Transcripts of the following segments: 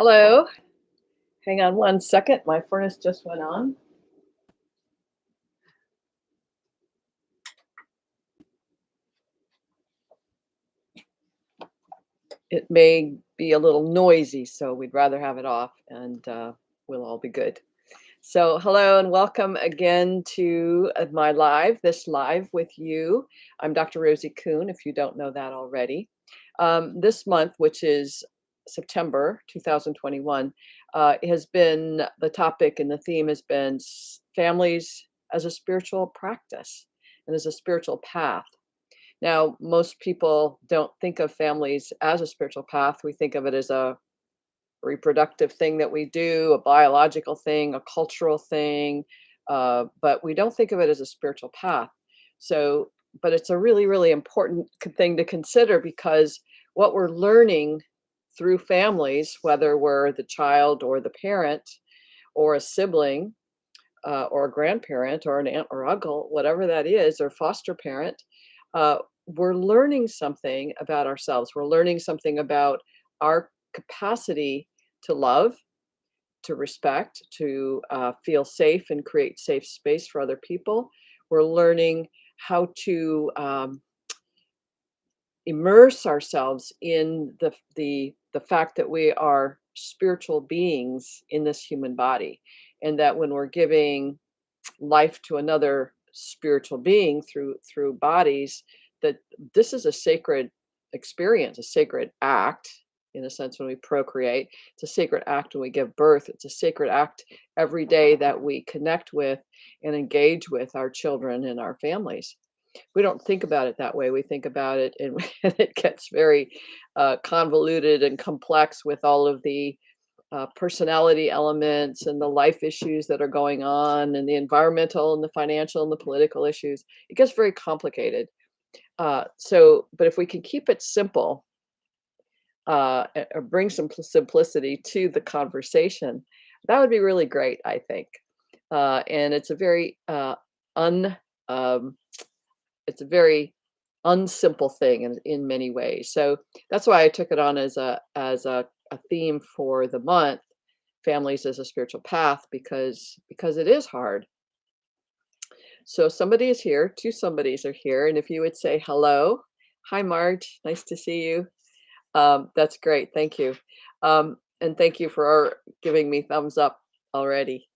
Hello. Hang on one second. My furnace just went on. It may be a little noisy, so we'd rather have it off and we'll all be good. So, hello and welcome again to this live with you. I'm Dr. Rosie Kuhn, if you don't know that already. This month, which is September 2021, has been the topic and the theme has been families as a spiritual practice and as a spiritual path. Now, most people don't think of families as a spiritual path. We think of it as a reproductive thing that we do, a biological thing, a cultural thing, but we don't think of it as a spiritual path. So, but it's a really, really important thing to consider because what we're learning through families, whether we're the child or the parent or a sibling or a grandparent or an aunt or uncle, whatever that is, or foster parent, uh, we're learning something about ourselves. We're learning something about our capacity to love, to respect, to feel safe and create safe space for other people. We're learning how to immerse ourselves in the fact that we are spiritual beings in this human body, and that when we're giving life to another spiritual being through bodies, that this is a sacred experience, a sacred act. In a sense, when we procreate, it's a sacred act. When we give birth, it's a sacred act every day that we connect with and engage with our children and our families. We don't think about it that way. We think about it, and, and it gets very convoluted and complex with all of the personality elements and the life issues that are going on, and the environmental and the financial and the political issues. It gets very complicated. But if we can keep it simple, or bring some simplicity to the conversation, that would be really great, I think. And it's a very un it's a very unsimple thing in many ways. So that's why I took it on as a theme for the month, families as a spiritual path, because it is hard. So somebody is here, two somebodies are here, and if you would say hello. Hi, Marge, nice to see you. That's great, thank you. And thank you for giving me thumbs up already.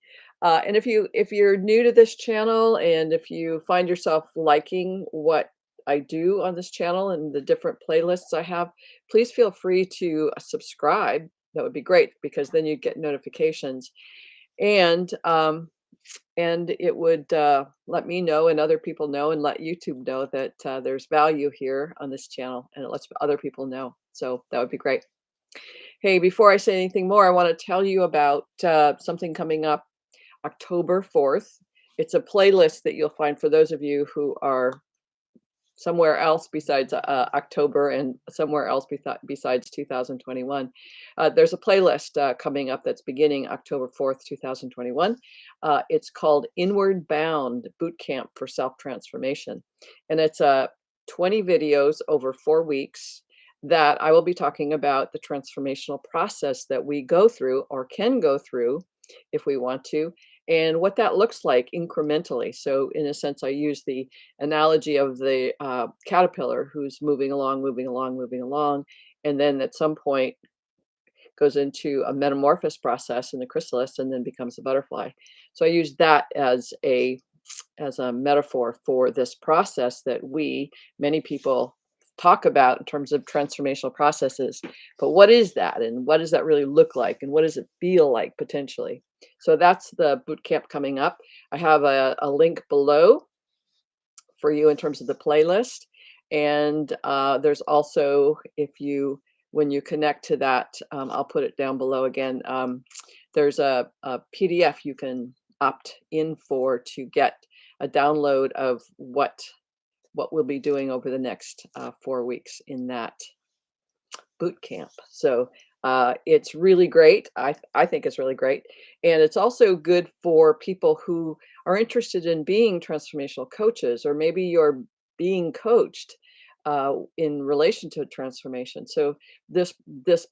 And if you're new to this channel, and if you find yourself liking what I do on this channel and the different playlists I have, please feel free to subscribe. That would be great, because then you get notifications, and it would let me know and other people know, and let YouTube know that there's value here on this channel, and it lets other people know. So that would be great. Hey, before I say anything more, I want to tell you about something coming up October 4th. It's a playlist that you'll find for those of you who are somewhere else besides October, and somewhere else besides 2021. There's a playlist coming up that's beginning October 4th, 2021. It's called Inward Bound Boot Camp for Self-Transformation. And it's 20 videos over 4 weeks that I will be talking about the transformational process that we go through, or can go through if we want to, and what that looks like incrementally. So in a sense, I use the analogy of the caterpillar who's moving along, moving along, moving along, and then at some point goes into a metamorphosis process in the chrysalis, and then becomes a butterfly. So I use that as a metaphor for this process that many people talk about in terms of transformational processes. But what is that, and what does that really look like, and what does it feel like potentially? So that's the boot camp coming up. I have a link below for you in terms of the playlist. And there's also, when you connect to that, I'll put it down below again. There's a PDF you can opt in for to get a download of what we'll be doing over the next 4 weeks in that boot camp. So it's really great. I think it's really great. And it's also good for people who are interested in being transformational coaches, or maybe you're being coached. in relation to transformation. So this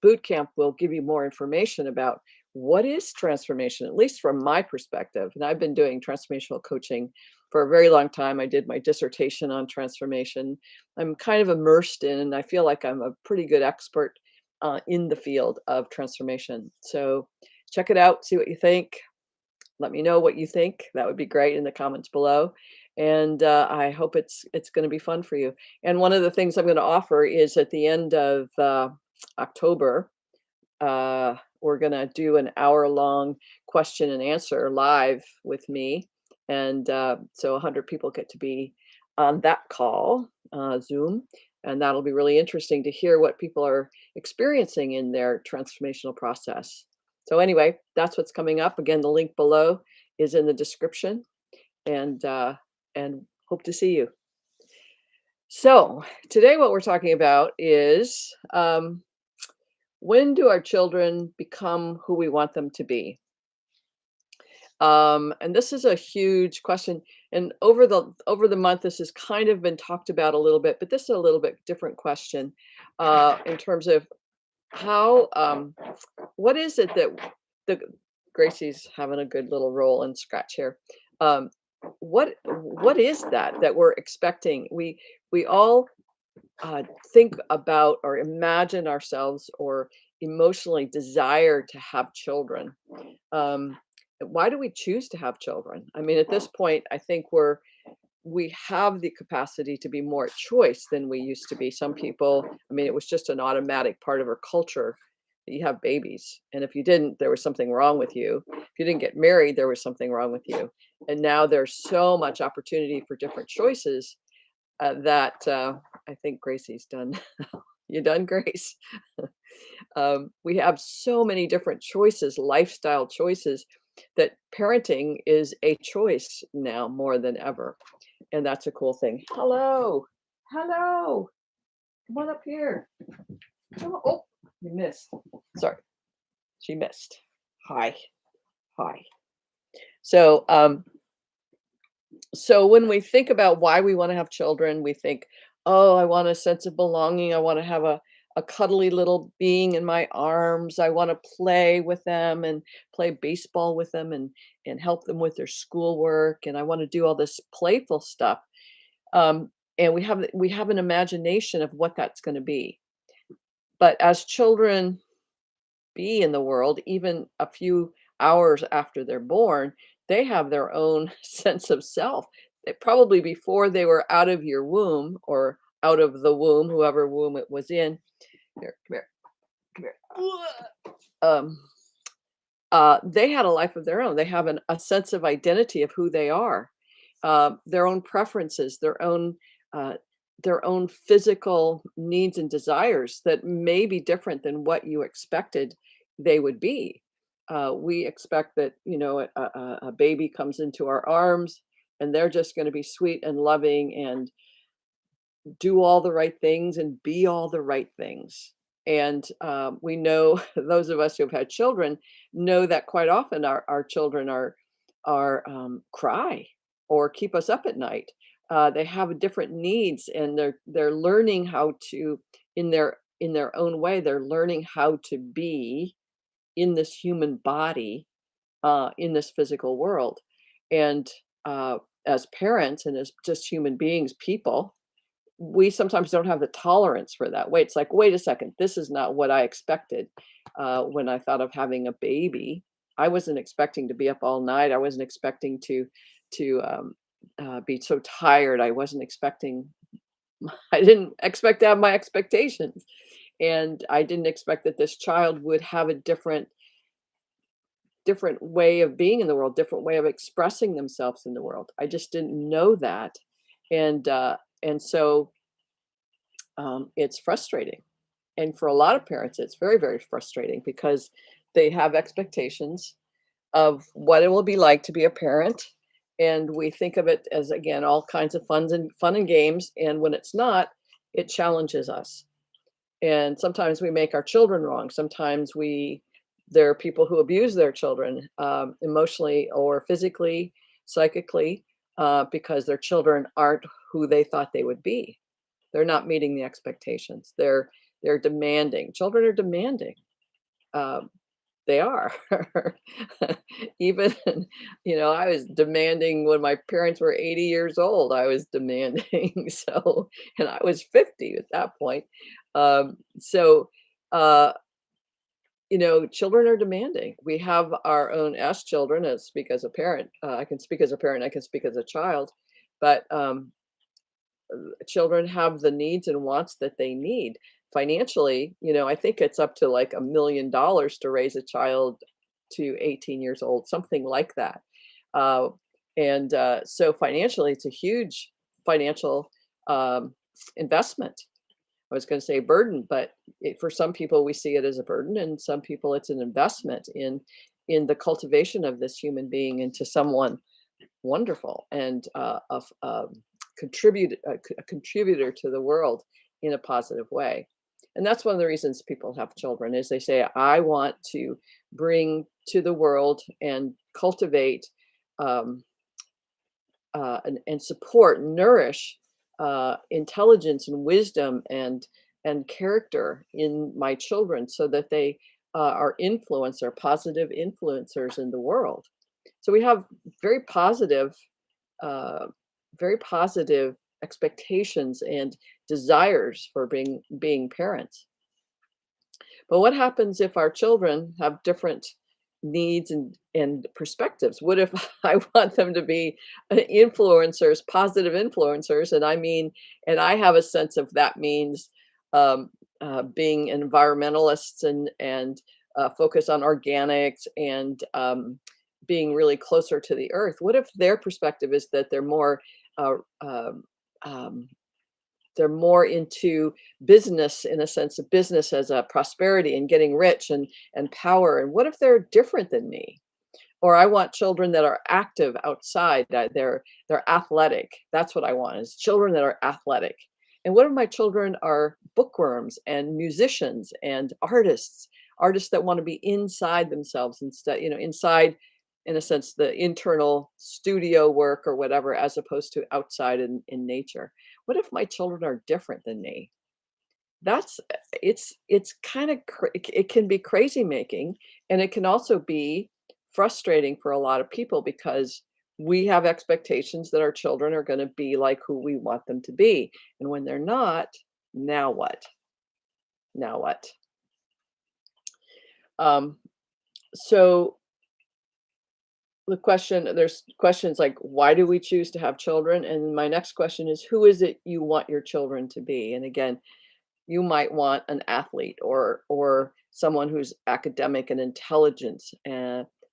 boot camp will give you more information about what is transformation, at least from my perspective. And I've been doing transformational coaching for a very long time. I did my dissertation on transformation. I'm kind of immersed in, and I feel like I'm a pretty good expert in the field of transformation. So check it out, see what you think. Let me know what you think. That would be great in the comments below. And I hope it's going to be fun for you. And one of the things I'm going to offer is at the end of October, we're going to do an hour-long question and answer live with me. And so 100 people get to be on that call, Zoom. And that'll be really interesting to hear what people are experiencing in their transformational process. So anyway, that's what's coming up. Again, the link below is in the description, and hope to see you. So today, what we're talking about is when do our children become who we want them to be? And this is a huge question. And over the month, this has kind of been talked about a little bit, but this is a little bit different question in terms of how what is it that the Gracie's having a good little roll and scratch here. Um, what is that we're expecting? We all think about or imagine ourselves or emotionally desire to have children. Um, why do we choose to have children? I mean, at this point, I think we have the capacity to be more at choice than we used to be. Some people, I mean, it was just an automatic part of our culture that you have babies. And if you didn't, there was something wrong with you. If you didn't get married, there was something wrong with you. And now there's so much opportunity for different choices that I think Gracie's done. You done, Grace? We have so many different choices, lifestyle choices, that parenting is a choice now more than ever. And that's a cool thing. Hello. Hello. Come on up here. Come on. Oh, you missed. Sorry. She missed. Hi. Hi. So, so when we think about why we want to have children, we think, oh, I want a sense of belonging. I want to have a cuddly little being in my arms. I want to play with them and play baseball with them and help them with their schoolwork. And I want to do all this playful stuff. And we have an imagination of what that's going to be. But as children be in the world, even a few hours after they're born, they have their own sense of self. Probably before they were out of your womb or out of the womb, whoever womb it was in. Here, come here, come here. They had a life of their own. They have a sense of identity of who they are, their own preferences, uh, their own physical needs and desires that may be different than what you expected they would be. We expect that a baby comes into our arms and they're just going to be sweet and loving and do all the right things and be all the right things. And we know those of us who've had children know that quite often our children are cry or keep us up at night. They have different needs, and they're learning how to in their own way. They're learning how to be in this human body, in this physical world, and as parents and as just human beings, people, we sometimes don't have the tolerance for that. It's like, wait a second, this is not what I expected when I thought of having a baby. I wasn't expecting to be up all night. I wasn't expecting to be so tired. I wasn't expecting. I didn't expect to have my expectations, and I didn't expect that this child would have a different way of being in the world, different way of expressing themselves in the world. I just didn't know that, and so it's frustrating. And for a lot of parents, it's very, very frustrating because they have expectations of what it will be like to be a parent. And we think of it as, again, all kinds of fun and games. And when it's not, it challenges us. And sometimes we make our children wrong. Sometimes there are people who abuse their children emotionally or physically, psychically, because their children aren't who they thought they would be. They're not meeting the expectations. They're demanding. Children are demanding. Um, they are. Even, I was demanding when my parents were 80 years old, I was demanding. So, and I was 50 at that point. So, uh, children are demanding. We have our own S children. I speak as a parent. I can speak as a parent. I can speak as a child, but children have the needs and wants that they need financially. I think it's up to like $1 million to raise a child to 18 years old, something like that. Uh, and So financially, it's a huge financial um, investment. I was going to say burden, but for some people we see it as a burden, and some people it's an investment in the cultivation of this human being into someone wonderful and a contributor to the world in a positive way. And that's one of the reasons people have children is they say, I want to bring to the world and cultivate um, and support, nourish intelligence and wisdom and character in my children, so that they are positive influencers in the world. So we have very positive, uh, very positive expectations and desires for being parents. But what happens if our children have different needs and perspectives? What if I want them to be influencers, positive influencers, and I have a sense of that means um, being environmentalists and focus on organics and being really closer to the earth. What if their perspective is that uh, um, um, they're more into business, in a sense of business as a prosperity and getting rich and power? And what if they're different than me? Or I want children that are active outside, that they're athletic. That's what I want, is children that are athletic. And what if my children are bookworms and musicians and artists that want to be inside themselves instead, inside, in a sense, the internal studio work or whatever, as opposed to outside in nature. What if my children are different than me? That's it's kind of it can be crazy making, and it can also be frustrating for a lot of people because we have expectations that our children are going to be like who we want them to be, and when they're not, now what? Now what? Um, so there's questions like, why do we choose to have children? And my next question is, who is it you want your children to be? And again, you might want an athlete or someone who's academic and intelligent,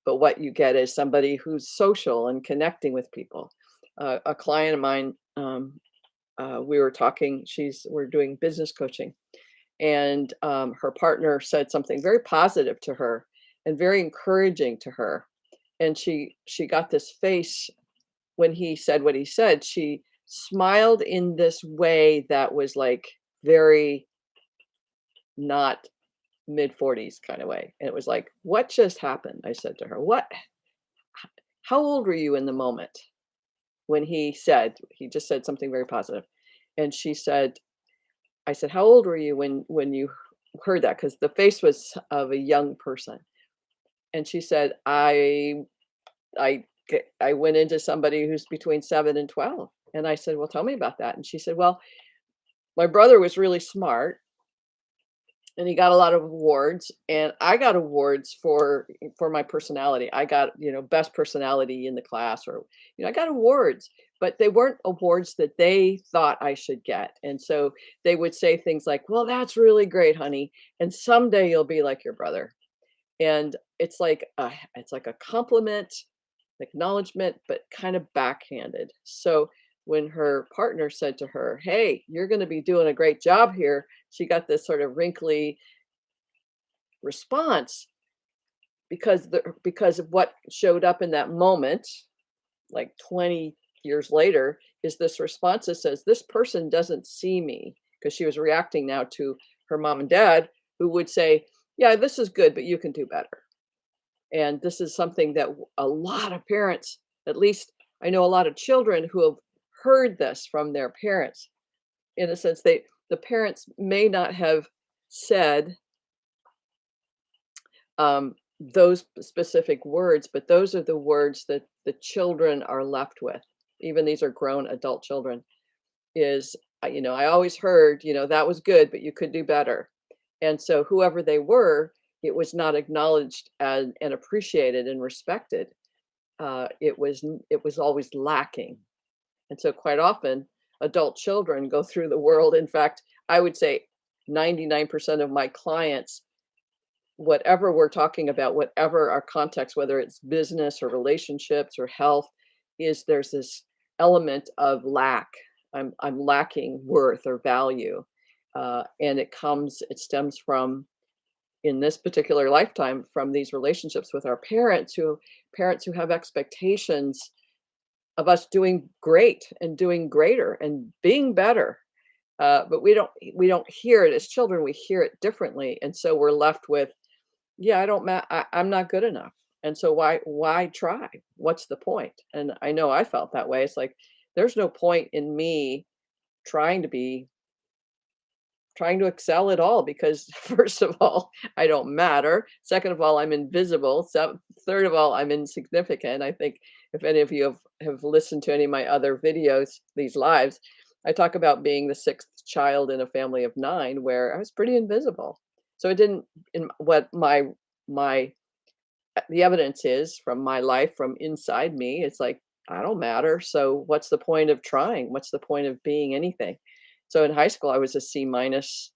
but what you get is somebody who's social and connecting with people. A client of mine, we were talking. We're doing business coaching, and her partner said something very positive to her and very encouraging to her, and she got this face when he said what he said. She smiled in this way that was like very not mid-40s kind of way. And it was like, "What just happened?" I said to her. How old were you in the moment when he just said something very positive?" And she said, I said, "How old were you when you heard that?" Because the face was of a young person. And she said, I went into somebody who's between 7 and 12." And I said, "Well, tell me about that." And she said, "Well, my brother was really smart and he got a lot of awards, and I got awards for my personality. I got, best personality in the class, or I got awards, but they weren't awards that they thought I should get." And so they would say things like, "Well, that's really great, honey, and someday you'll be like your brother." And it's like a compliment, acknowledgement, but kind of backhanded. So when her partner said to her, "Hey, you're going to be doing a great job here," she got this sort of wrinkly response, because of what showed up in that moment, like 20 years later, is this response that says, "This person doesn't see me," because she was reacting now to her mom and dad, who would say, "Yeah, this is good, but you can do better." And this is something that a lot of parents, at least I know a lot of children who have heard this from their parents. in a sense, the parents may not have said those specific words, but those are the words that the children are left with. Even these are grown adult children. Is I always heard, that was good, but you could do better. And so whoever they were, it was not acknowledged and appreciated and respected. It was always lacking. And so quite often, adult children go through the world. In fact, I would say 99% of my clients, whatever we're talking about, whatever our context, whether it's business or relationships or health, is there's this element of lack. I'm lacking worth or value, and it stems from, in this particular lifetime, from these relationships with our parents who have expectations of us doing great and doing greater and being better. But we don't hear it as children. We hear it differently, and so we're left with, yeah, I'm not good enough. And so why try? What's the point? And I know I felt that way. It's like there's no point in me trying to be trying to excel at all because first of all, I don't matter. Second of all, I'm invisible. So third of all, I'm insignificant. I think if any of you have listened to any of my other videos, these lives, I talk about being the sixth child in a family of nine where I was pretty invisible. So it didn't in what my the evidence is from my life from inside me. It's like, I don't matter. So what's the point of trying? What's the point of being anything? So in high school, I was a C minus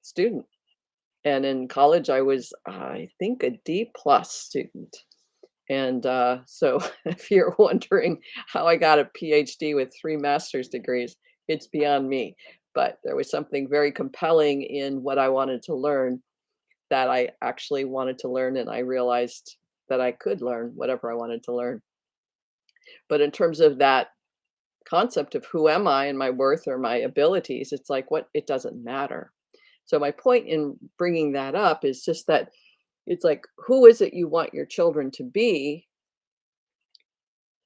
student. And in college, I was, I think, a D plus student. And so if you're wondering how I got a PhD with 3 master's degrees, it's beyond me. But there was something very compelling in what I wanted to learn that I actually wanted to learn. And I realized that I could learn whatever I wanted to learn. But in terms of that concept of who am I and my worth or my abilities, it's like, what? It doesn't matter. So my point in bringing that up is just that it's like, who is it you want your children to be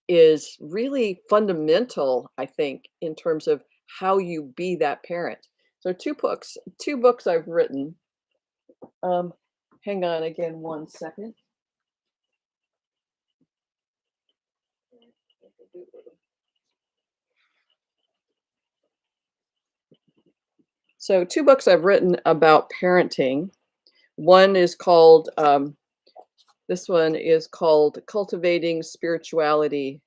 is really fundamental, I think, in terms of how you be that parent. So two books I've written. Um, Hang on again 1 second. So two books I've written about parenting. One is called this one is called Cultivating Spirituality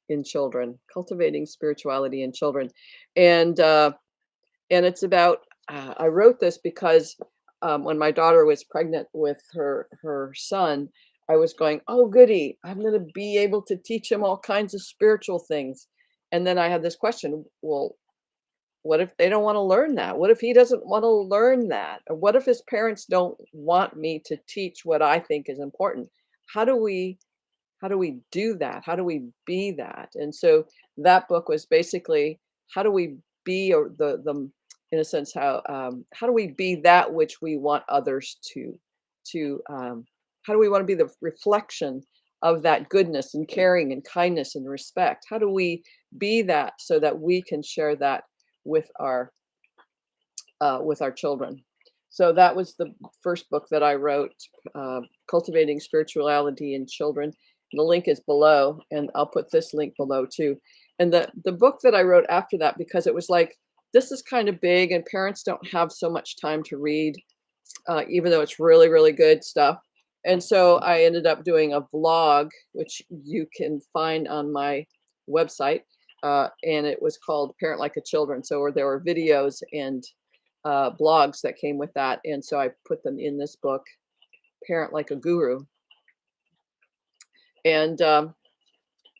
in Children. Cultivating Spirituality in Children. And and it's about I wrote this because when my daughter was pregnant with her son, I was going, oh goody, I'm going to be able to teach him all kinds of spiritual things. And then I had this question, well, what if they don't want to learn that? What if he doesn't want to learn that? Or what if his parents don't want me to teach what I think is important? How do we how do we do that? How do we be that? And so that book was basically, how do we be, or the in a sense, how do we be that which we want others to how do we want to be the reflection of that goodness and caring and kindness and respect? How do we be that so that we can share that with our children? So that was the first book that I wrote, Cultivating Spirituality in Children. The link is below, and I'll put this link below too. And the book that I wrote after that, because it was like, this is kind of big, and parents don't have so much time to read, even though it's really, really good stuff. And so I ended up doing a vlog, which you can find on my website, and it was called Parent Like a Children. So there were videos and blogs that came with that, and so I put them in this book, Parent Like a Guru. And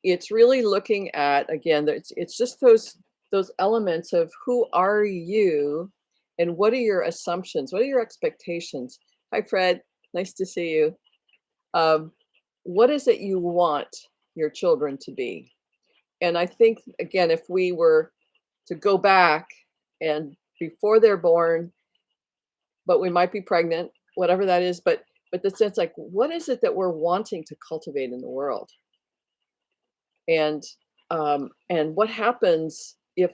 it's really looking at, again, it's just those elements of who are you and what are your assumptions, what are your expectations. Hi Fred, nice to see you. What is it you want your children to be? And I think, again, if we were to go back and before they're born, but we might be pregnant, whatever that is, but the sense, like, what is it that we're wanting to cultivate in the world? And what happens if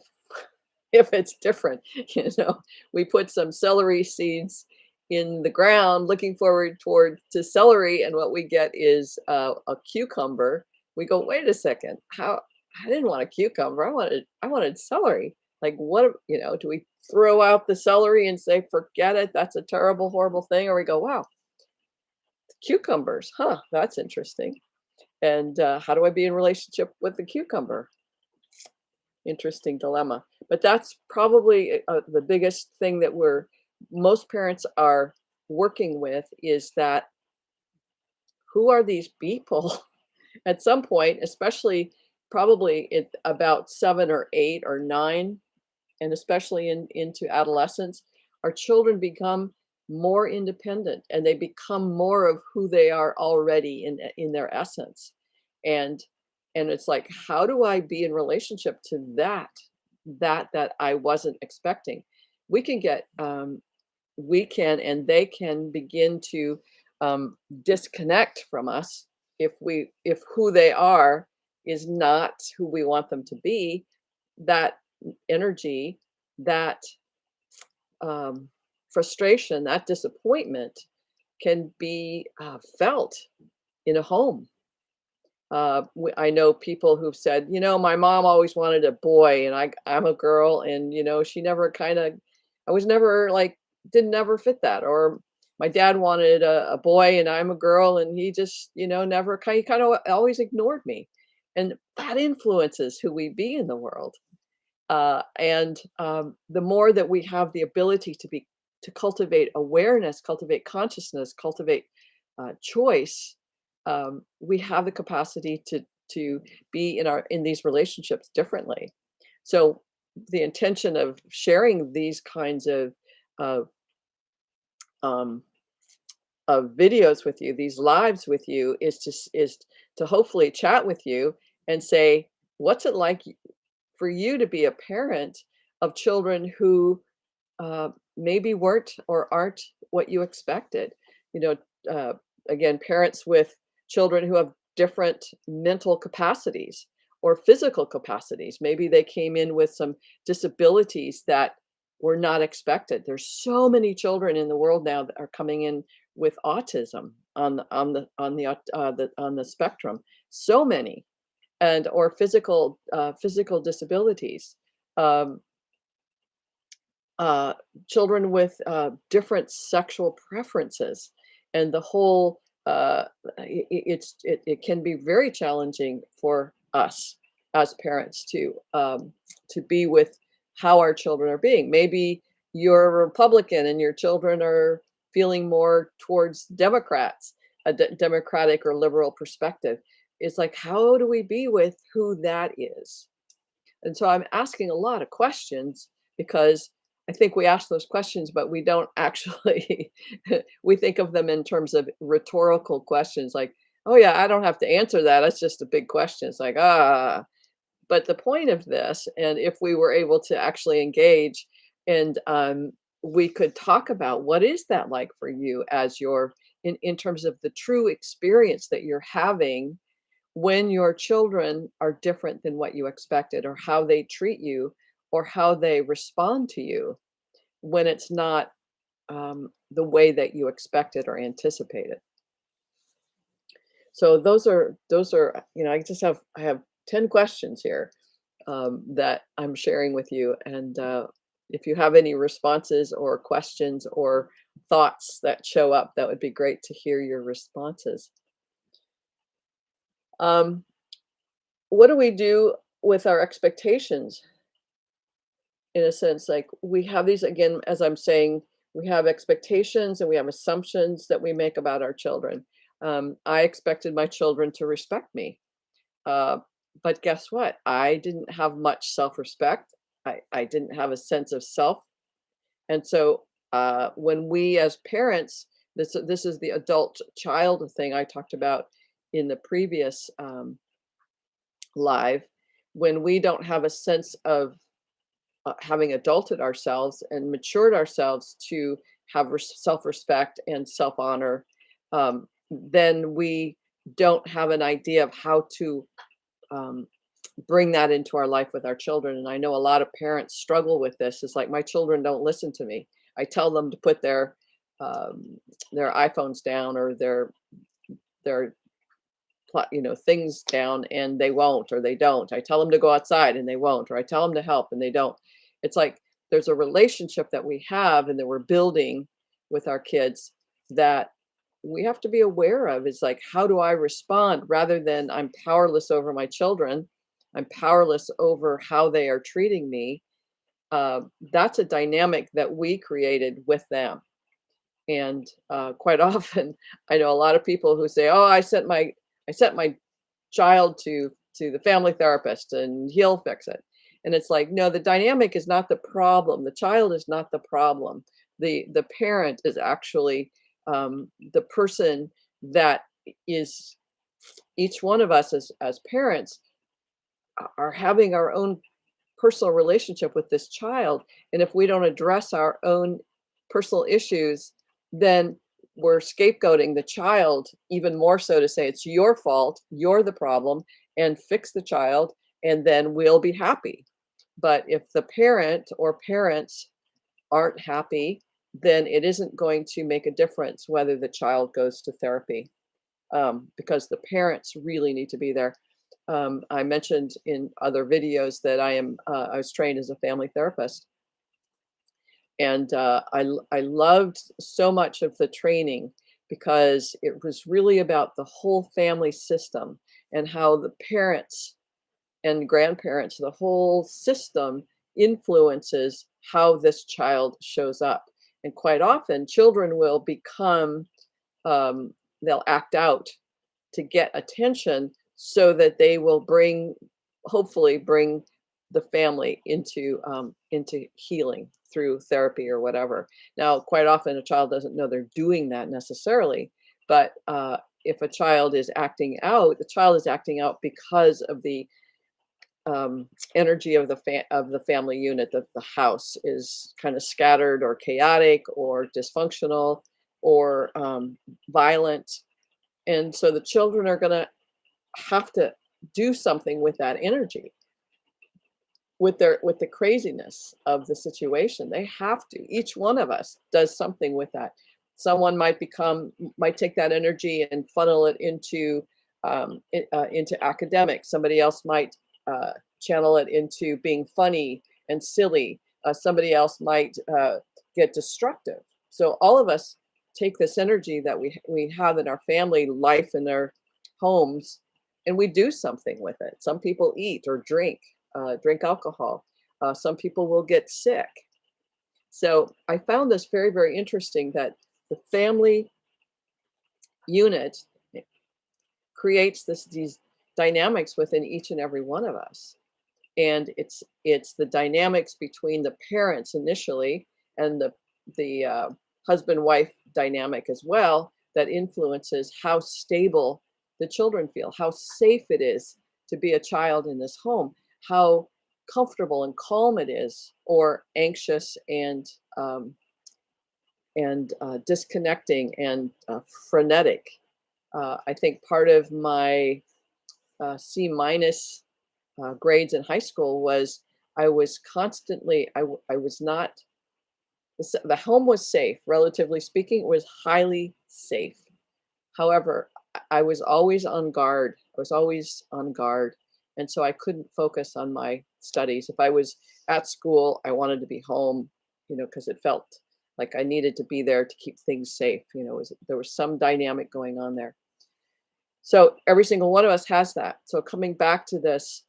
if it's different. You know, we put some celery seeds in the ground, looking forward toward to celery, and what we get is a cucumber. We go, wait a second, how? I didn't want a cucumber. I wanted celery. Like what? Do we throw out the celery and say, forget it? That's a terrible, horrible thing, or we go, wow, cucumbers, huh? That's interesting. And how do I be in relationship with the cucumber? Interesting dilemma. But that's probably the biggest thing that most parents are working with is that who are these people at some point, especially probably at about 7 or 8 or 9, and especially into adolescence, our children become more independent and they become more of who they are already in their essence. And it's like, how do I be in relationship to that I wasn't expecting? We can get we can and they can begin to disconnect from us if who they are is not who we want them to be. That energy, that frustration, that disappointment can be felt in a home. I know people who've said, my mom always wanted a boy, and I'm a girl, and she never I was never like didn't never fit that. Or my dad wanted a boy, and I'm a girl, and he just never he kind of always ignored me, and that influences who we be in the world. And the more that we have the ability to cultivate awareness, cultivate consciousness, cultivate choice, we have the capacity to be in these relationships differently. So the intention of sharing these kinds of um, of videos with you, these lives with you, is to hopefully chat with you and say, what's it like for you to be a parent of children who maybe weren't or aren't what you expected. You know, again, parents with children who have different mental capacities or physical capacities. Maybe they came in with some disabilities that were not expected. There's so many children in the world now that are coming in with autism on the spectrum. So many, and or physical disabilities. Um, uh, Children with different sexual preferences, and the whole it can be very challenging for us as parents to be with how our children are being. Maybe you're a Republican and your children are feeling more towards Democrats, a democratic or liberal perspective. It's like, how do we be with who that is? And so I'm asking a lot of questions because I think we ask those questions, but we don't actually, we think of them in terms of rhetorical questions like, oh, yeah, I don't have to answer that. It's just a big question. It's like, but the point of this, and if we were able to actually engage and we could talk about what is that like for you as in terms of the true experience that you're having when your children are different than what you expected, or how they treat you, or how they respond to you when it's not the way that you expected or anticipated. So those are I have 10 questions here that I'm sharing with you, and if you have any responses or questions or thoughts that show up, that would be great to hear your responses. Um, what do we do with our expectations? In a sense, like we have these, again, as I'm saying, we have expectations and we have assumptions that we make about our children. I expected my children to respect me. Uh, but guess what? I didn't have much self-respect. I didn't have a sense of self. And so when we as parents, this is the adult child thing I talked about in the previous live, when we don't have a sense of having adulted ourselves and matured ourselves to have self-respect and self-honor, then we don't have an idea of how to um, bring that into our life with our children. And I know a lot of parents struggle with this. It's like my children don't listen to me. I tell them to put their iPhones down or their things down, and they won't, or they don't. I tell them to go outside and they won't, or I tell them to help and they don't. It's like there's a relationship that we have and that we're building with our kids that we have to be aware of. It's like, how do I respond, rather than I'm powerless over my children, I'm powerless over how they are treating me. That's a dynamic that we created with them. And quite often, I know a lot of people who say, "Oh, I sent my child to the family therapist, and he'll fix it." And it's like, no, the dynamic is not the problem. The child is not the problem. The parent is actually the person that is. Each one of us as parents are having our own personal relationship with this child. And if we don't address our own personal issues, then we're scapegoating the child even more, so to say, it's your fault, you're the problem, and fix the child, and then we'll be happy. But if the parent or parents aren't happy, then it isn't going to make a difference whether the child goes to therapy, because the parents really need to be there. I mentioned in other videos that I was trained as a family therapist, and I loved so much of the training because it was really about the whole family system and how the parents and grandparents, the whole system influences how this child shows up. And quite often, children will become, they'll act out to get attention so that they will hopefully bring the family into healing through therapy or whatever. Now, quite often a child doesn't know they're doing that necessarily, but if a child is acting out, the child is acting out because of the energy of the family unit. That the house is kind of scattered or chaotic or dysfunctional or violent, and so the children are going to have to do something with that energy, with the craziness of the situation. They have to. Each one of us does something with that. Someone might take that energy and funnel it into academics. Somebody else might channel it into being funny and silly. Somebody else might get destructive. So all of us take this energy that we have in our family life, in our homes, and we do something with it. Some people eat or drink alcohol. Some people will get sick. So I found this very, very interesting, that the family unit creates these dynamics within each and every one of us. And it's the dynamics between the parents initially and the husband wife dynamic as well that influences how stable the children feel, how safe it is to be a child in this home, how comfortable and calm it is, or anxious and disconnecting and frenetic. I think part of my C minus grades in high school was I was constantly, I was not, the home was safe, relatively speaking, it was highly safe. However, I was always on guard. I was always on guard. And so I couldn't focus on my studies. If I was at school, I wanted to be home, because it felt like I needed to be there to keep things safe. There was some dynamic going on there. So every single one of us has that. So coming back to this,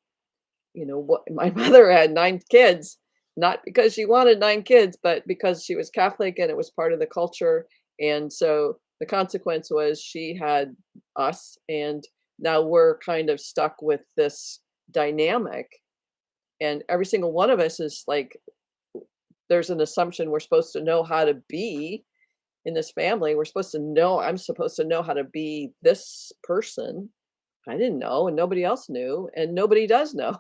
what my mother had 9 kids, not because she wanted 9 kids, but because she was Catholic and it was part of the culture. And so the consequence was she had us, and now we're kind of stuck with this dynamic. And every single one of us is like, there's an assumption we're supposed to know how to be in this family. I'm supposed to know how to be this person. I didn't know, and nobody else knew, and nobody does know.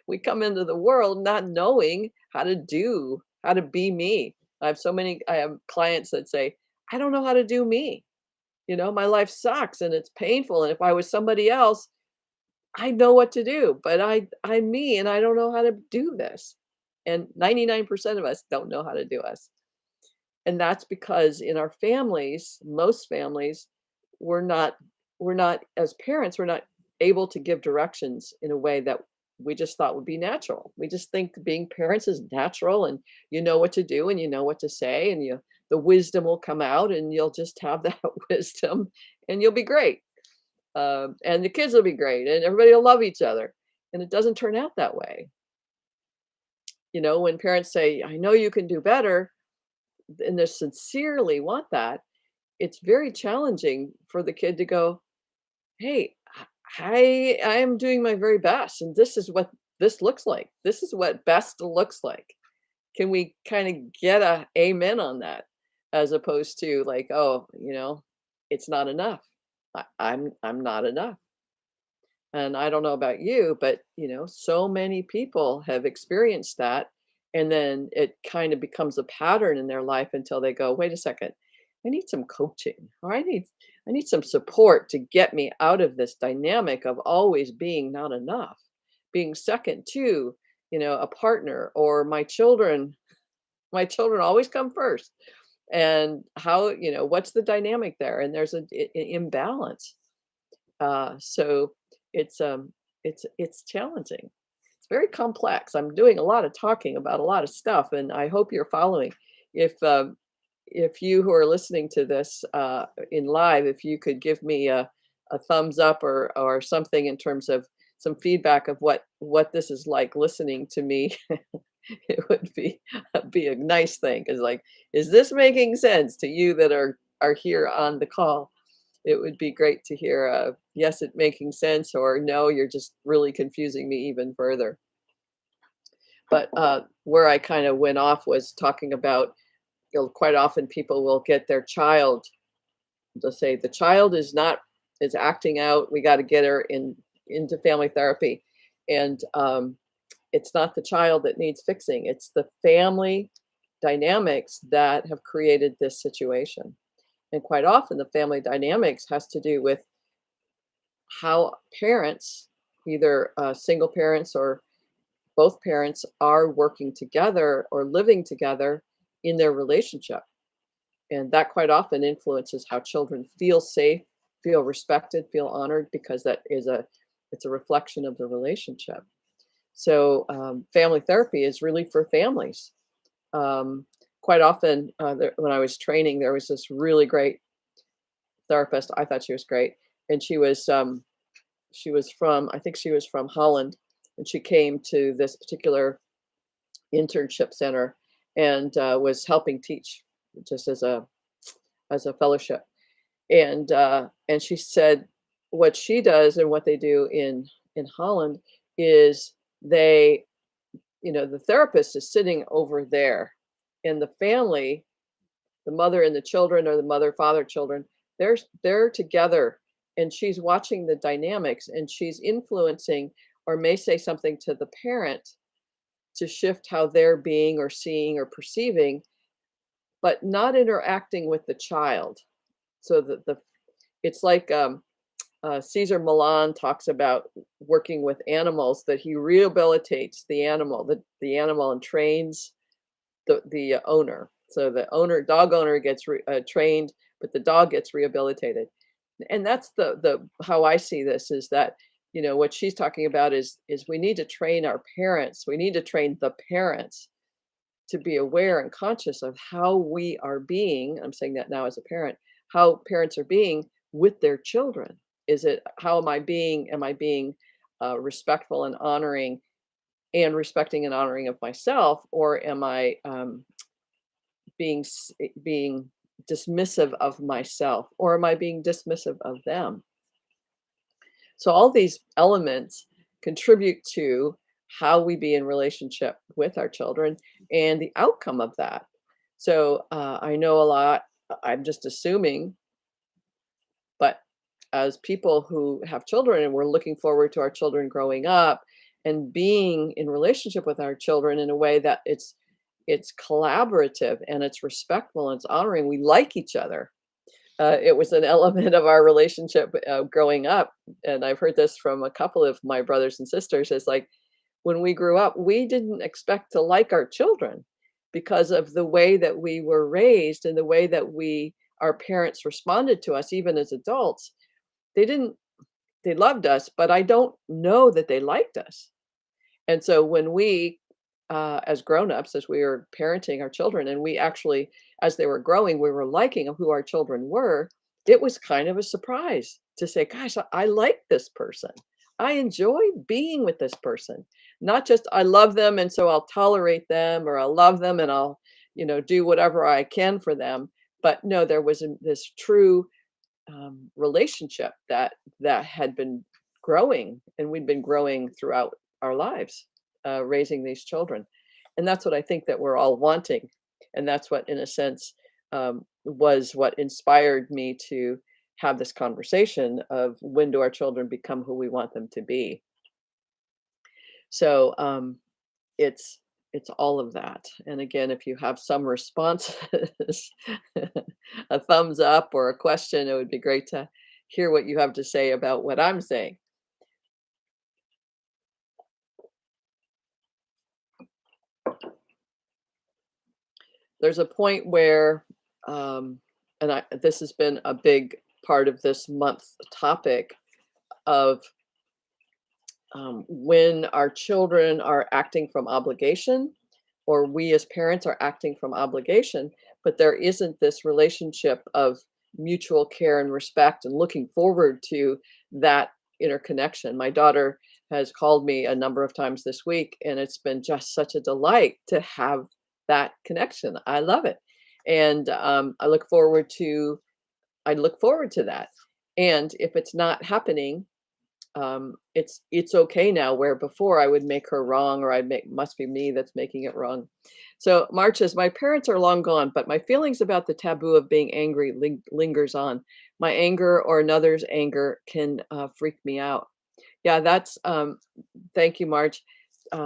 We come into the world not knowing how to be me. I have clients that say, I don't know how to do me. My life sucks and it's painful. And if I was somebody else, I know what to do, but I'm me and I don't know how to do this. And 99% of us don't know how to do us. And that's because in our families, most families, we're not we're not as parents, we're not able to give directions in a way that we just thought would be natural. We just think being parents is natural and you know what to do and you know what to say and you the wisdom will come out and you'll just have that wisdom and you'll be great. And the kids will be great and everybody will love each other. And it doesn't turn out that way. When parents say, I know you can do better, and they sincerely want that, it's very challenging for the kid to go, "Hey, I am doing my very best, and this is what this looks like. This is what best looks like. Can we kind of get a amen on that?" As opposed to like, "Oh, it's not enough. I'm not enough." And I don't know about you, but so many people have experienced that. And then it kind of becomes a pattern in their life until they go, wait a second, I need some coaching or I need some support to get me out of this dynamic of always being not enough, being second to, a partner or my children. My children always come first. And how, what's the dynamic there? And there's an imbalance. So it's challenging. It's very complex. I'm doing a lot of talking about a lot of stuff, and I hope you're following. If you who are listening to this in live, if you could give me a thumbs up or something in terms of some feedback of what this is like listening to me, it would be a nice thing. Is like, is this making sense to you that are here on the call? It would be great to hear, yes, it making sense, or no, you're just really confusing me even further. But where I kind of went off was talking about, quite often people will get their child, they'll say the child is acting out. We got to get her into family therapy, and it's not the child that needs fixing. It's the family dynamics that have created this situation. And quite often, the family dynamics has to do with how parents, either single parents or both parents, are working together or living together in their relationship. And that quite often influences how children feel safe, feel respected, feel honored, because it's a reflection of the relationship. So family therapy is really for families. Um, Quite often, when I was training, there was this really great therapist. I thought she was great, and she was from, I think she was from Holland, and she came to this particular internship center and was helping teach just as a fellowship. And she said what she does and what they do in Holland is they, the therapist is sitting over there, and the family, the mother and the children, or the mother, father, children, they're together, and she's watching the dynamics, and she's influencing or may say something to the parent to shift how they're being or seeing or perceiving, but not interacting with the child. So that it's like Caesar Milan talks about working with animals, that he rehabilitates the animal and trains the owner. So the dog owner gets trained, but the dog gets rehabilitated. And that's the how I see this, is that what she's talking about is we need to train our parents. We need to train the parents to be aware and conscious of how we are being. I'm saying that now as a parent, how parents are being with their children. Is it, how am I being? Am I being respectful and honoring, and respecting and honoring of myself, or am I being dismissive of myself, or am I being dismissive of them? So all these elements contribute to how we be in relationship with our children and the outcome of that. So I know a lot. I'm just assuming, but as people who have children and we're looking forward to our children growing up and being in relationship with our children in a way that it's collaborative and it's respectful and it's honoring, we like each other. it was an element of our relationship growing up. And I've heard this from a couple of my brothers and sisters. Is like when we grew up, we didn't expect to like our children because of the way that we were raised and the way that our parents responded to us, even as adults. They didn't, they loved us, but I don't know that they liked us. And so when we, as grown-ups, as we were parenting our children, and we actually, as they were growing, we were liking who our children were, it was kind of a surprise to say, "Gosh, I like this person. I enjoy being with this person." Not just I love them, and so I'll tolerate them, or I love them and I'll, do whatever I can for them. But no, there was this true relationship that had been growing, and we'd been growing throughout our lives, raising these children, and that's what I think that we're all wanting, and that's what, in a sense, was what inspired me to have this conversation of when do our children become who we want them to be. So it's it's all of that. And again, if you have some responses, a thumbs up or a question, it would be great to hear what you have to say about what I'm saying. There's a point where, and this has been a big part of this month's topic of when our children are acting from obligation, or we as parents are acting from obligation, but there isn't this relationship of mutual care and respect and looking forward to that interconnection. My daughter has called me a number of times this week, and it's been just such a delight to have that connection. I love it. And I look forward to that. And if it's not happening, it's okay now, where before I would make her wrong, or I'd make must be me that's making it wrong. So March says, my parents are long gone, but my feelings about the taboo of being angry lingers on. My anger or another's anger can freak me out. Yeah, that's thank you, March.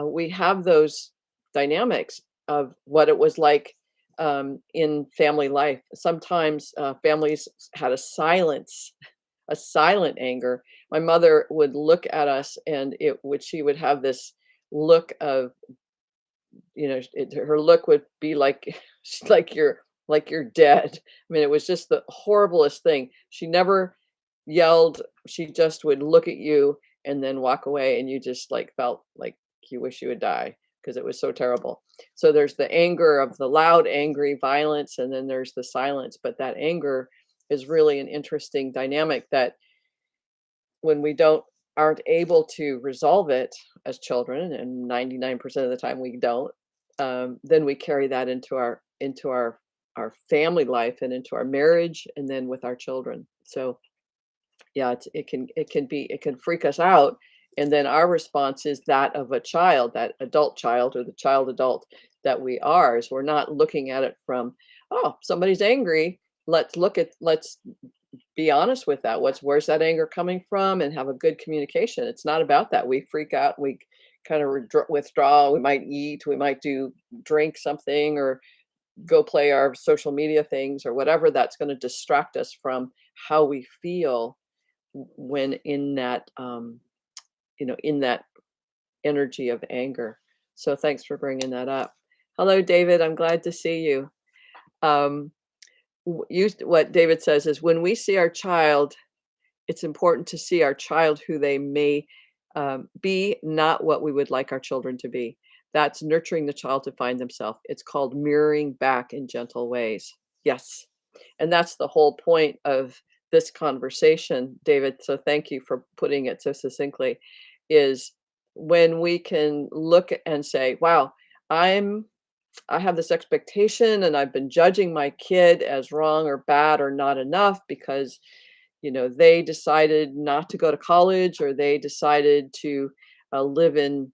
We have those dynamics of what it was like in family life. Sometimes families had a silent anger. My mother would look at us, and she would have this look of, her look would be like, like you're dead. I mean, it was just the horriblest thing. She never yelled. She just would look at you and then walk away, and you just like felt like you wish you would die because it was so terrible. So there's the anger of the loud, angry violence, and then there's the silence. But that anger is really an interesting dynamic that when we aren't able to resolve it as children, and 99% of the time we don't, then we carry that into our family life and into our marriage, and then with our children. So yeah, it can freak us out, and then our response is that of a child, that adult child, or the child adult that we are. Is we're not looking at it from, oh, somebody's angry, let's be honest with that. Where's that anger coming from, and have a good communication. It's not about that. We freak out, we kind of withdraw, we might eat, we might drink something, or go play our social media things, or whatever that's going to distract us from how we feel when in that in that energy of anger. So thanks for bringing that up. Hello, David, I'm glad to see you. um what David says is, when we see our child, it's important to see our child who they may be, not what we would like our children to be. That's nurturing the child to find themselves. It's called mirroring back in gentle ways. Yes. And that's the whole point of this conversation, David. So thank you for putting it so succinctly. Is when we can look and say, wow, I have this expectation, and I've been judging my kid as wrong or bad or not enough because, they decided not to go to college, or they decided to live in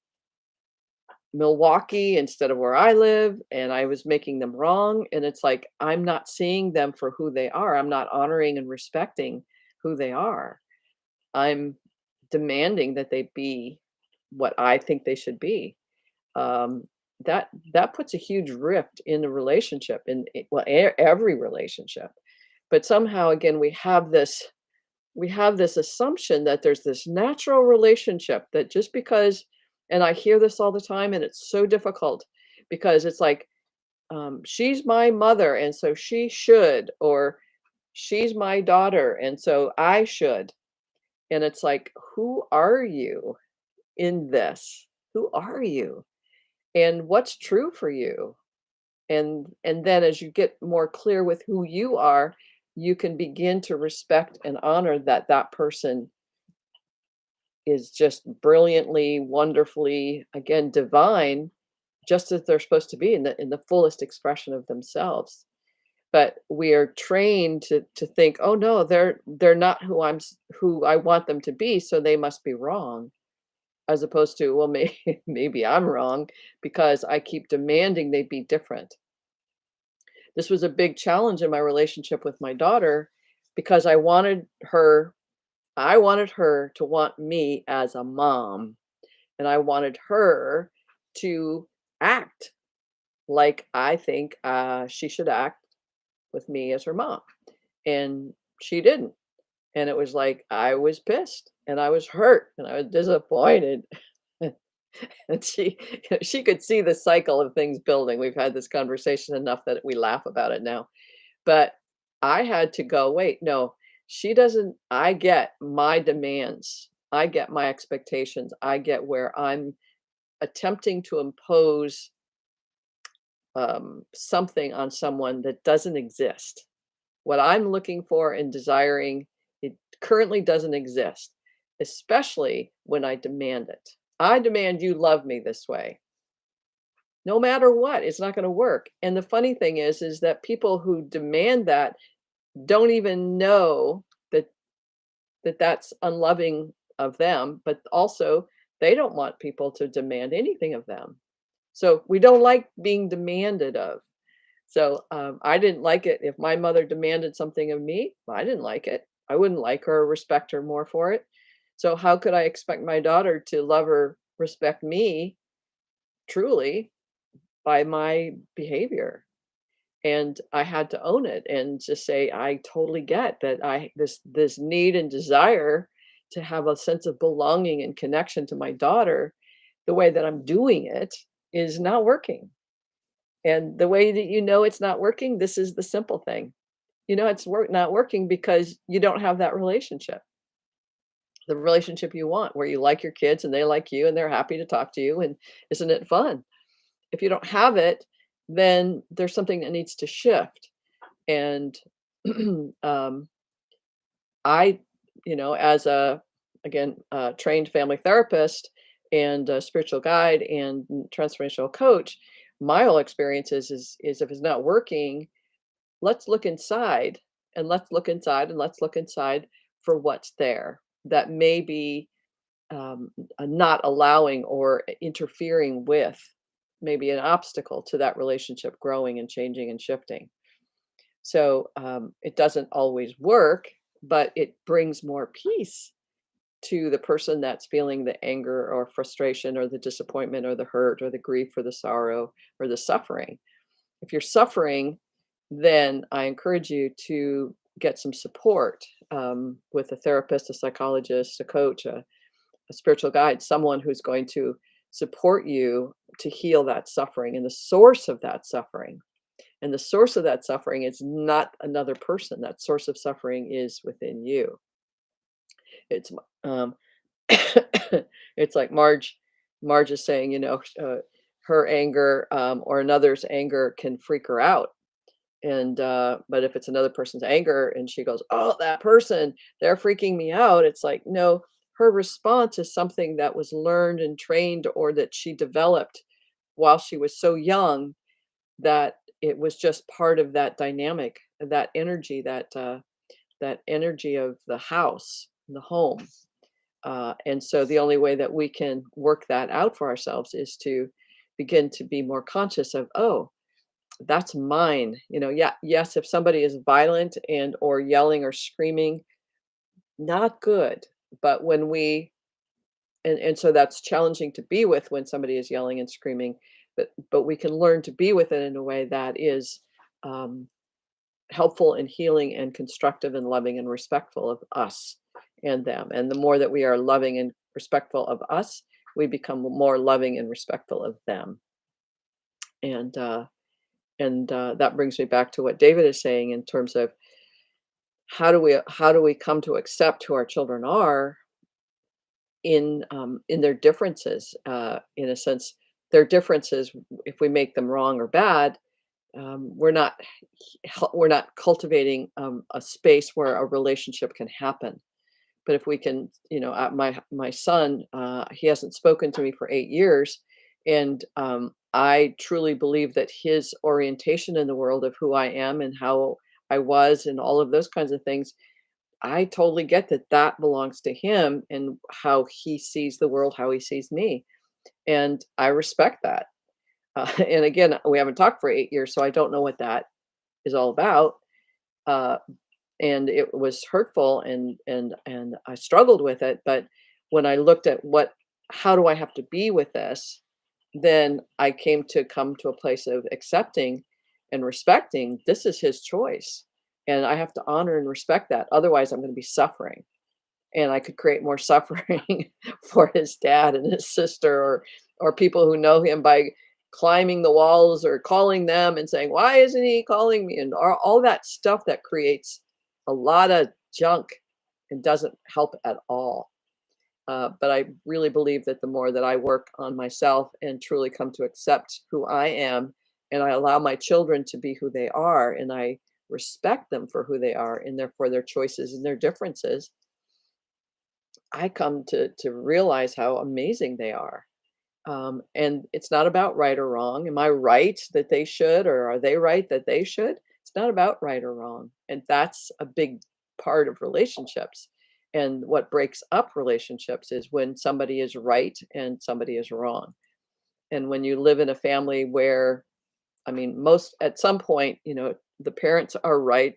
Milwaukee instead of where I live, and I was making them wrong. And it's like, I'm not seeing them for who they are. I'm not honoring and respecting who they are. I'm demanding that they be what I think they should be. Um, that puts a huge rift in the relationship, in well, every relationship, But somehow, again, we have this assumption that there's this natural relationship that just because, and I hear this all the time, and it's so difficult because it's like, she's my mother, and so she should, or she's my daughter, and so I should. And it's like, who are you in this? Who are you? And what's true for you? And then as you get more clear with who you are, you can begin to respect and honor that that person is just brilliantly, wonderfully, again, divine, just as they're supposed to be in the fullest expression of themselves. But we are trained to think, oh no, they're not who I want them to be, so they must be wrong. As opposed to, well, maybe I'm wrong because I keep demanding they be different. This was a big challenge in my relationship with my daughter because I wanted her to want me as a mom, and I wanted her to act like I think, she should act with me as her mom, and she didn't, and it was like, I was pissed, and I was hurt, and I was disappointed, and she could see the cycle of things building. We've had this conversation enough that we laugh about it now. But I had to go, "Wait, no, she doesn't, I get my demands. I get my expectations. I get where I'm attempting to impose, something on someone that doesn't exist. What I'm looking for and desiring, it currently doesn't exist, especially when I demand it. I demand you love me this way. No matter what, it's not gonna work." And the funny thing is that people who demand that don't even know that that's unloving of them, but also they don't want people to demand anything of them. So we don't like being demanded of. So I didn't like it if my mother demanded something of me. I didn't like it. I wouldn't like her or respect her more for it. So how could I expect my daughter to love or respect me truly by my behavior? And I had to own it and just say, I totally get that this need and desire to have a sense of belonging and connection to my daughter, the way that I'm doing it is not working. And the way that you know it's not working, this is the simple thing. You know it's not working because you don't have that relationship. The relationship you want, where you like your kids and they like you and they're happy to talk to you, and isn't it fun? If you don't have it, then there's something that needs to shift. And um, I, as a, again, trained family therapist and a spiritual guide and transformational coach, my whole experience is if it's not working, let's look inside, and let's look inside, and let's look inside for what's there that may be, not allowing or interfering with, maybe an obstacle to that relationship growing and changing and shifting. So it doesn't always work, but it brings more peace to the person that's feeling the anger or frustration or the disappointment or the hurt or the grief or the sorrow or the suffering. If you're suffering, then I encourage you to get some support, with a therapist, a psychologist, a coach, a spiritual guide, someone who's going to support you to heal that suffering and the source of that suffering. And the source of that suffering is not another person. That source of suffering is within you. It's um, it's like Marge is saying, her anger, or another's anger can freak her out. And but if it's another person's anger and she goes, "Oh, that person, they're freaking me out," it's like, no, her response is something that was learned and trained, or that she developed while she was so young, that it was just part of that dynamic, that energy of the house, the home. And so the only way that we can work that out for ourselves is to begin to be more conscious of, oh, that's mine. Yeah, yes, if somebody is violent and or yelling or screaming, not good. But when we and so that's challenging to be with when somebody is yelling and screaming, but we can learn to be with it in a way that is, um, helpful and healing and constructive and loving and respectful of us and them. And the more that we are loving and respectful of us, we become more loving and respectful of them. And that brings me back to what David is saying in terms of how do we come to accept who our children are in their differences. In a sense, their differences, if we make them wrong or bad, we're not cultivating a space where a relationship can happen. But if we can, my son, he hasn't spoken to me for 8 years, and I truly believe that his orientation in the world of who I am and how I was and all of those kinds of things, I totally get that that belongs to him and how he sees the world, how he sees me, and I respect that. And again, we haven't talked for 8 years, so I don't know what that is all about. Uh, and it was hurtful, and I struggled with it. But when I looked at how do I have to be with this, then I come to a place of accepting and respecting this is his choice. And I have to honor and respect that. Otherwise, I'm going to be suffering, and I could create more suffering for his dad and his sister, or people who know him by climbing the walls or calling them and saying, "Why isn't he calling me?" And all that stuff that creates a lot of junk and doesn't help at all. But I really believe that the more that I work on myself and truly come to accept who I am, and I allow my children to be who they are, and I respect them for who they are and therefore their choices and their differences, I come to realize how amazing they are. And it's not about right or wrong. Am I right that they should, or are they right that they should? It's not about right or wrong. And that's a big part of relationships. And what breaks up relationships is when somebody is right and somebody is wrong. And when you live in a family where, I mean, most at some point, the parents are right.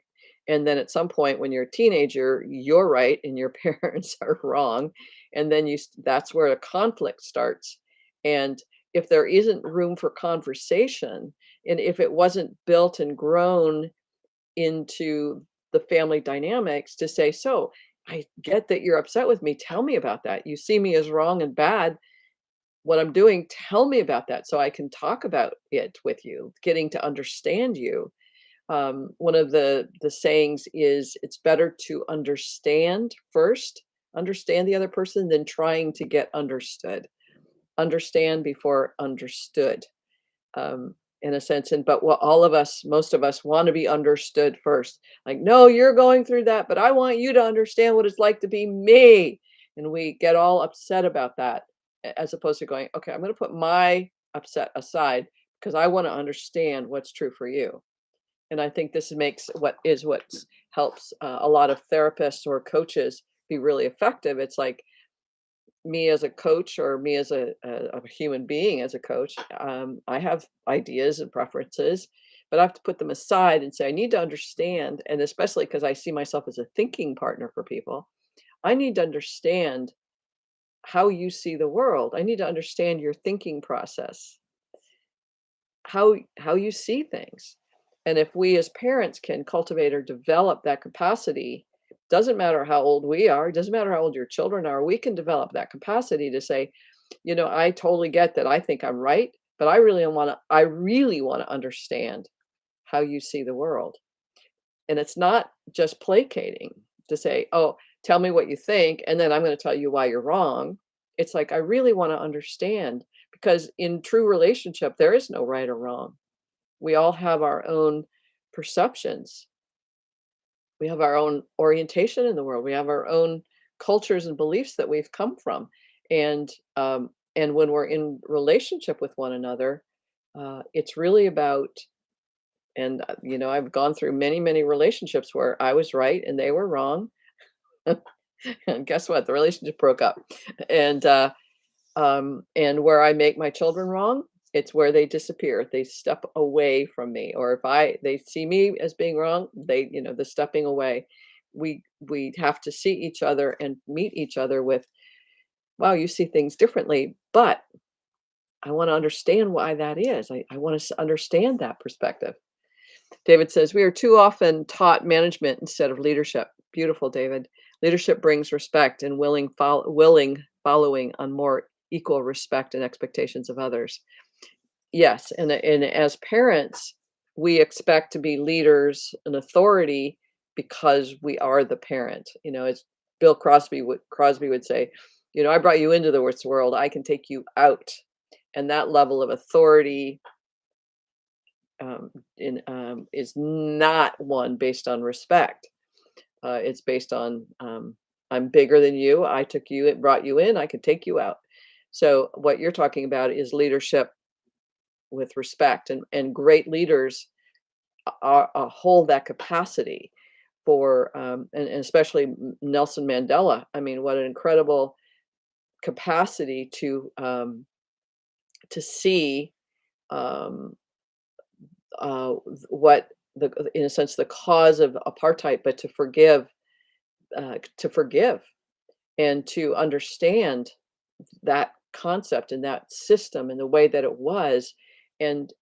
And then at some point when you're a teenager, you're right and your parents are wrong. And then that's where a conflict starts. And if there isn't room for conversation, and if it wasn't built and grown into the family dynamics to say, so I get that you're upset with me. Tell me about that. You see me as wrong and bad what I'm doing, tell me about that so I can talk about it with you, getting to understand you. One of the sayings is it's better to understand first, understand the other person than trying to get understood. Understand before understood, in a sense. And but what all of us, most of us, want to be understood first. Like, no, you're going through that, but I want you to understand what it's like to be me. And we get all upset about that, as opposed to going, okay, I'm going to put my upset aside because I want to understand what's true for you. And I think this makes what helps a lot of therapists or coaches be really effective. It's like me as a coach, or me as a human being as a coach, I have ideas and preferences, but I have to put them aside and say, I need to understand, and especially because I see myself as a thinking partner for people, I need to understand how you see the world. I need to understand your thinking process, how you see things. And if we as parents can cultivate or develop that capacity, doesn't matter how old we are, doesn't matter how old your children are, we can develop that capacity to say, I totally get that I think I'm right, but I really want to understand how you see the world. And it's not just placating to say, "Oh, tell me what you think, and then I'm going to tell you why you're wrong." It's like, I really want to understand, because in true relationship, there is no right or wrong. We all have our own perceptions. We have our own orientation in the world. We have our own cultures and beliefs that we've come from. And when we're in relationship with one another, it's really about, and I've gone through many, many relationships where I was right and they were wrong. And guess what? The relationship broke up. And and where I make my children wrong, it's where they disappear. They step away from me. Or if they see me as being wrong, the stepping away. We have to see each other and meet each other with, wow, you see things differently, but I want to understand why that is. I want to understand that perspective. David says, we are too often taught management instead of leadership. Beautiful, David. Leadership brings respect and willing following on more equal respect and expectations of others. Yes, and as parents, we expect to be leaders and authority because we are the parent. As Bill Crosby would say, I brought you into this world, I can take you out. And that level of authority is not one based on respect. It's based on I'm bigger than you. I took you, it brought you in. I can take you out. So what you're talking about is leadership with respect, and great leaders hold that capacity for and especially Nelson Mandela. I mean, what an incredible capacity to see um, what the in a sense the cause of apartheid, but to forgive and to understand that concept and that system and the way that it was, and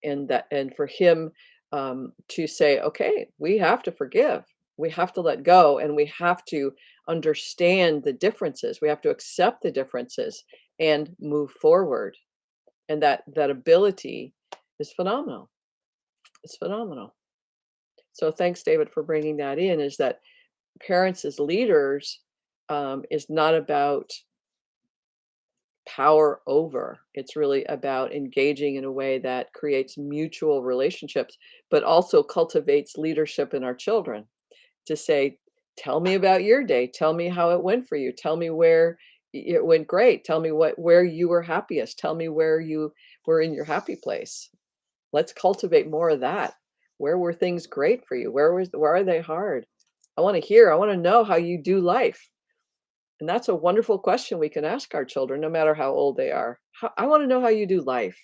for him to say, okay, we have to forgive, we have to let go, and we have to understand the differences, we have to accept the differences and move forward. And that ability is phenomenal. It's phenomenal. So thanks, David, for bringing that in. Is that parents as leaders is not about power over. It's really about engaging in a way that creates mutual relationships, but also cultivates leadership in our children to say, tell me about your day. Tell me how it went for you. Tell me where it went great. Tell me where you were happiest. Tell me where you were in your happy place. Let's cultivate more of that. Where were things great for you? Where are they hard? I want to hear. I want to know how you do life. And that's a wonderful question we can ask our children, no matter how old they are. I want to know how you do life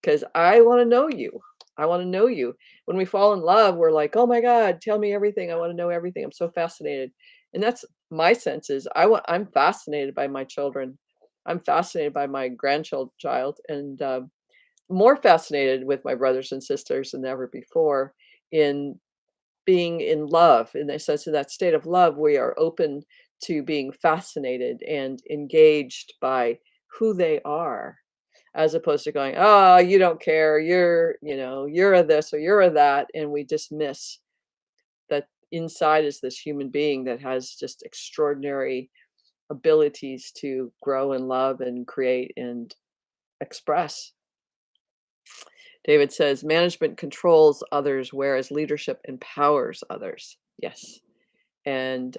because I want to know you. I want to know you. When we fall in love, we're like, oh my God, tell me everything. I want to know everything. I'm so fascinated. And that's my sense is I'm fascinated by my children. I'm fascinated by my grandchild, and more fascinated with my brothers and sisters than ever before in being in love. In the sense of that state of love, we are open to being fascinated and engaged by who they are, as opposed to going, oh, you don't care, you're a this or you're a that, and we dismiss that inside is this human being that has just extraordinary abilities to grow and love and create and express. David says management controls others, whereas leadership empowers others. Yes. And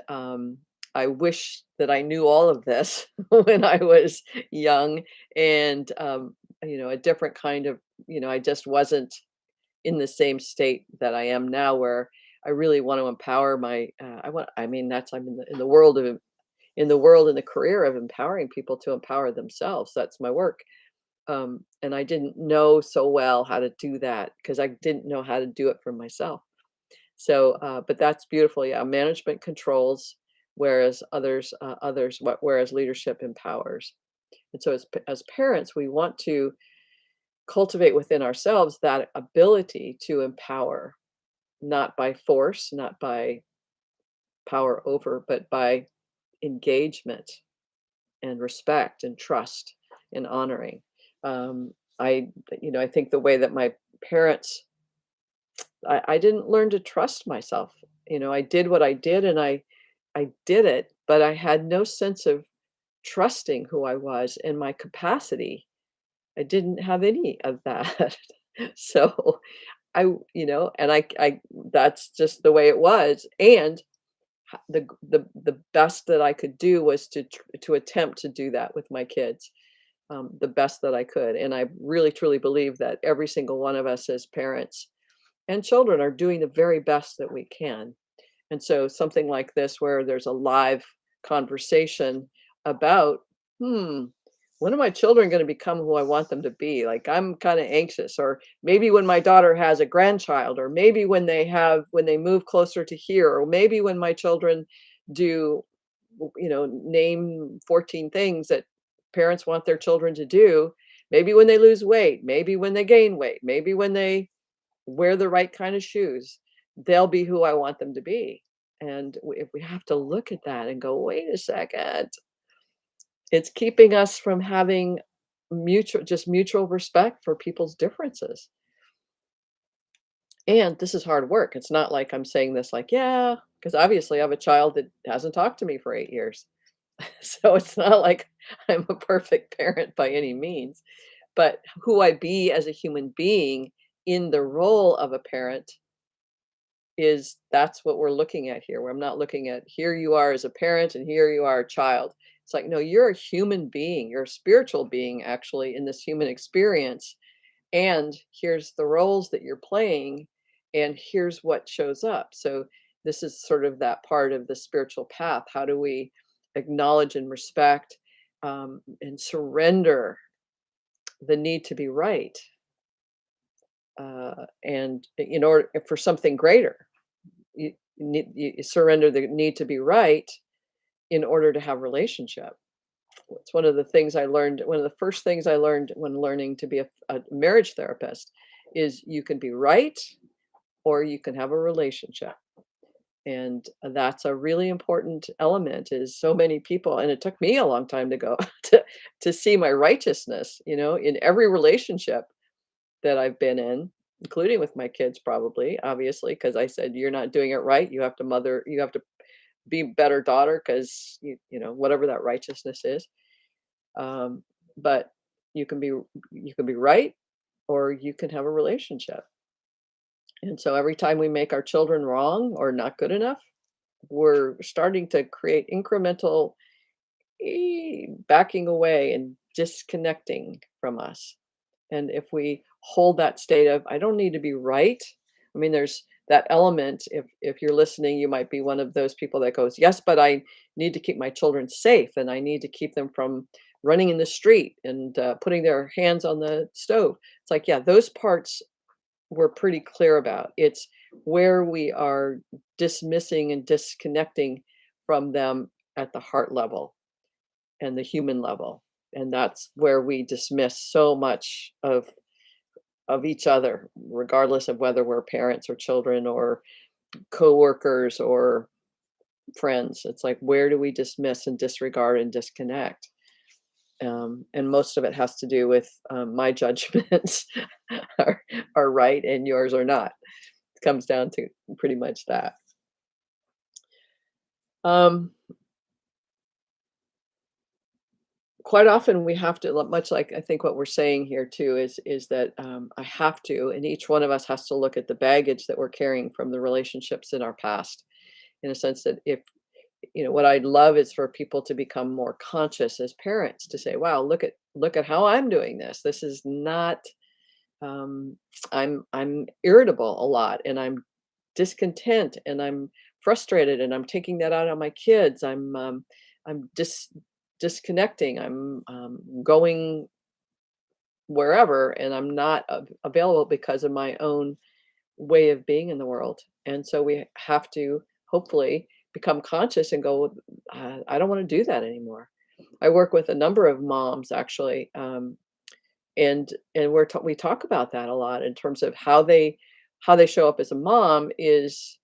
I wish that I knew all of this when I was young, and a different kind of, I just wasn't in the same state that I am now, where I really want to empower my. I mean, that's I'm in the world of in the career of empowering people to empower themselves. That's my work. And I didn't know so well how to do that because I didn't know how to do it for myself. So, but that's beautiful. Yeah, management controls, whereas whereas leadership empowers. And so, as parents, we want to cultivate within ourselves that ability to empower, not by force, not by power over, but by engagement and respect and trust and honoring. Um, I think the way that my parents, I didn't learn to trust myself. I did what I did, and I did it, but I had no sense of trusting who I was and my capacity. I didn't have any of that. So and I that's just the way it was. And the best that I could do was to attempt to do that with my kids, the best that I could. And I really truly believe that every single one of us as parents and children are doing the very best that we can. And so something like this, where there's a live conversation about, hmm, when are my children going to become who I want them to be? Like, I'm kind of anxious, or maybe when my daughter has a grandchild, or maybe when they move closer to here, or maybe when my children do, name 14 things that parents want their children to do. Maybe when they lose weight, maybe when they gain weight, maybe when they wear the right kind of shoes, they'll be who I want them to be. And if we have to look at that and go, wait a second, it's keeping us from having mutual respect for people's differences. And this is hard work. It's not like I'm saying this like, yeah, because obviously I have a child that hasn't talked to me for 8 years. So it's not like I'm a perfect parent by any means. But who I be as a human being in the role of a parent is that's what we're looking at here. Where I'm not looking at here you are as a parent and here you are a child. It's like, no, you're a human being. You're a spiritual being actually in this human experience. And here's the roles that you're playing, and here's what shows up. So this is sort of that part of the spiritual path. How do we acknowledge and respect and surrender the need to be right, and in order for something greater, you surrender the need to be right in order to have relationship. It's one of the things I learned. One of the first things I learned when learning to be a marriage therapist is you can be right or you can have a relationship. And that's a really important element is so many people, and it took me a long time to go to see my righteousness, in every relationship that I've been in, including with my kids probably, obviously, because I said, "You're not doing it right. You have to be a better daughter because whatever that righteousness is." Um, but you can be right or you can have a relationship. And so every time we make our children wrong or not good enough, we're starting to create incremental backing away and disconnecting from us. And if we hold that state of, I don't need to be right. I mean, there's that element. If you're listening, you might be one of those people that goes, yes, but I need to keep my children safe and I need to keep them from running in the street and putting their hands on the stove. It's like, yeah, those parts we're pretty clear about. It's where we are dismissing and disconnecting from them at the heart level and the human level. And that's where we dismiss so much of each other, regardless of whether we're parents or children or coworkers or friends. It's like, where do we dismiss and disregard and disconnect? And most of it has to do with my judgments are, are right and yours are not. It comes down to pretty much that. Um, Quite often we have to, much like I think what we're saying here too, is that I have to, and each one of us has to look at the baggage that we're carrying from the relationships in our past. In a sense that if what I'd love is for people to become more conscious as parents to say, "Wow, look at how I'm doing this. This is not. I'm irritable a lot, and I'm discontent, and I'm frustrated, and I'm taking that out on my kids. I'm disconnecting. I'm going wherever, and I'm not available because of my own way of being in the world. And so we have to hopefully become conscious and go, I don't want to do that anymore. I work with a number of moms actually, and we talk about that a lot in terms of how they show up as a mom is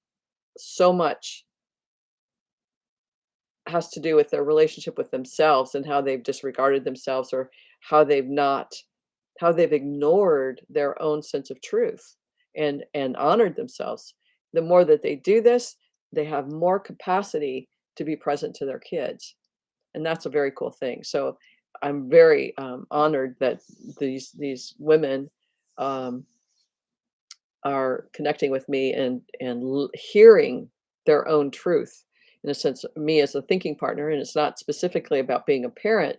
so much has to do with their relationship with themselves and how they've disregarded themselves or how they've not how they've ignored their own sense of truth and honored themselves. The more that they do this, they have more capacity to be present to their kids, and that's a very cool thing. So I'm very honored that these women um, are connecting with me and hearing their own truth. In a sense, me as a thinking partner, and it's not specifically about being a parent,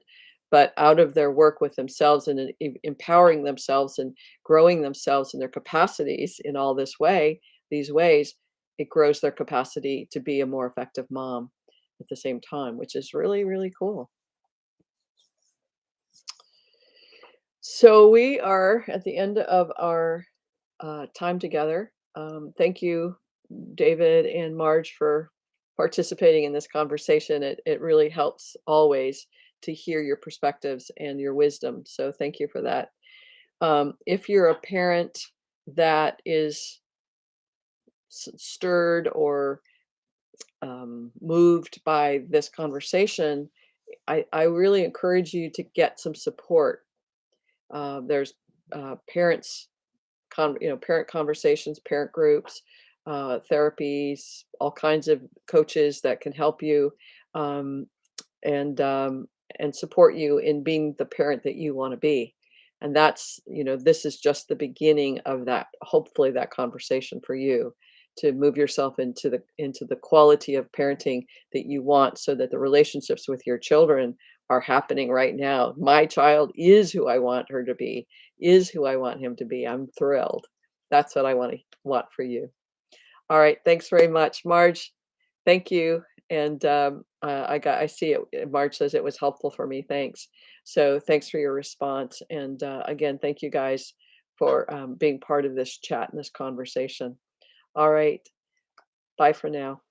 but out of their work with themselves and empowering themselves and growing themselves and their capacities in all these ways, it grows their capacity to be a more effective mom at the same time, which is really, really cool. So we are at the end of our time together. Thank you, David and Marge, for participating in this conversation. It really helps always to hear your perspectives and your wisdom. So thank you for that. If you're a parent that is stirred or moved by this conversation, I really encourage you to get some support. There's parents, parent conversations, parent groups, therapies, all kinds of coaches that can help you. Um, and support you in being the parent that you want to be. And that's, this is just the beginning of that, hopefully that conversation for you, to move yourself into the quality of parenting that you want, so that the relationships with your children are happening right now. My child is who I want her to be, is who I want him to be. I'm thrilled. That's what I want for you. All right, thanks very much, Marge. Thank you. And I see it. Marge says it was helpful for me. Thanks. So thanks for your response. And again, thank you guys for being part of this chat and this conversation. All right, bye for now.